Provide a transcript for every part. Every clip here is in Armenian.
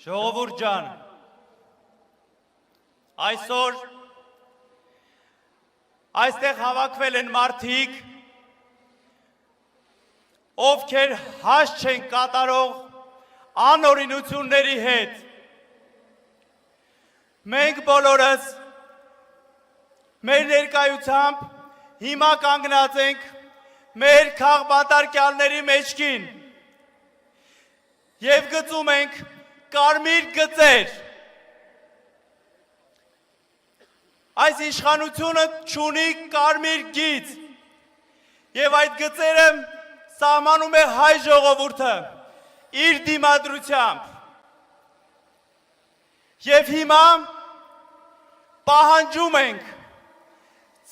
Ժողովուրդ ջան, այսօր այստեղ հավաքվել են մարդիկ, ովքեր հաստ չեն կատարող անօրինությունների հետ։ Մենք բոլորս մեր ներկայությամբ հիմա կանգնած ենք մեր քաղբանտարկյալների մեջքին և գծում ենք կարմիր գծեր։ Այս իշխանությունը չունի կարմիր գիծ և այդ գծերը սահմանում է հայ ժողովուրդը իր դիմադրությամբ։ Եվ հիմա պահանջում ենք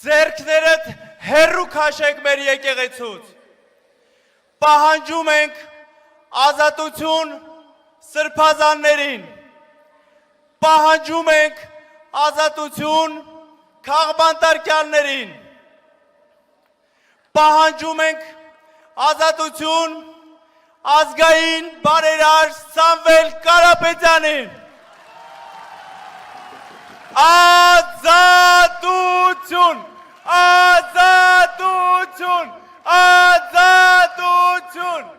ձեռքներդ հեռու քաշեք մեր եկեղեցուց։ Պահանջում ենք ազատություն սրբազաններին։ Պահանջում ենք ազատություն քաղբանտարկյալներին։ Պահանջում ենք ազատություն ազգային բարերար Սամվել Կարապետյանին։ Ազատություն, ազատություն, ազատություն։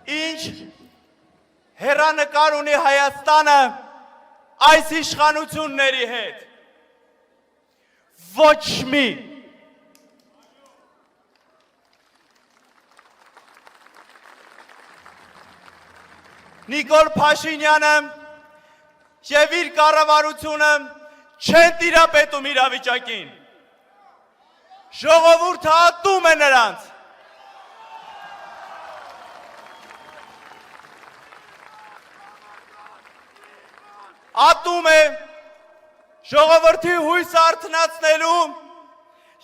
Ինչ հեռանկար ունի Հայաստանը այս իշխանությունների հետ։ Ոչ մի։ Նիկոլ Փաշինյանը և իր կառավարությունը չեն տիրապետում իրավիճակին։ Ժողովուրդը ատում է նրանց։ Ատում է ժողովրդի հույսը արթնացնելու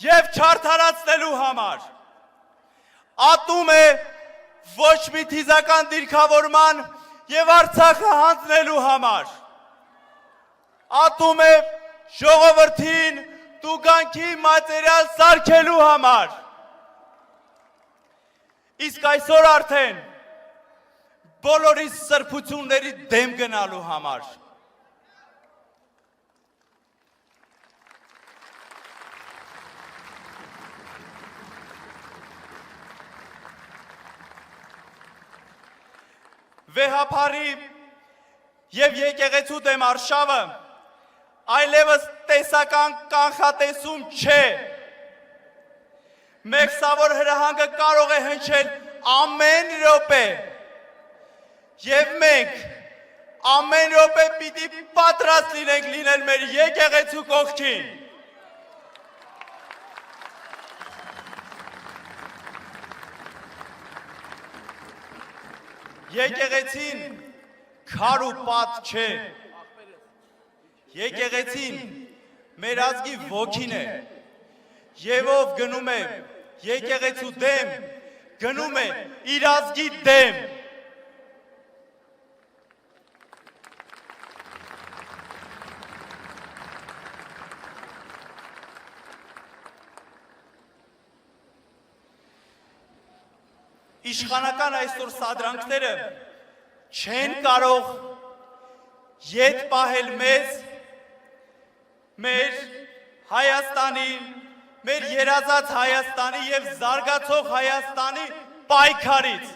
և չարդարացնելու համար։ Ատում է ոչ մի թիզական դիրքավորման և Արցախը հանձնելու համար։ Ատում է ժողովրդին տուգանքի մատերիալ սարքելու համար։ Իսկ այսօր արդեն բոլորի սրբությունների դեմ գնալու համար։ Վեհափարի և եկեղեցու դեմ արշավը այլևս տեսական կանխատեսում չէ։ Մեղսավոր հրահանգը կարող է հնչել ամեն րոպե և մենք ամեն րոպե պիտի պատրաստ լինենք լինել մեր եկեղեցու կողքին։ Եկեղեցին քար ու պատ չէ։ Եկեղեցին մեր ազգի ոգին է և ով գնում է եկեղեցու դեմ, գնում է իր ազգի դեմ։ Իշխանական այսօր սադրանքները չեն կարող ետ պահել մեզ, մեր Հայաստանի, մեր երազած Հայաստանի և զարգացող Հայաստանի պայքարից։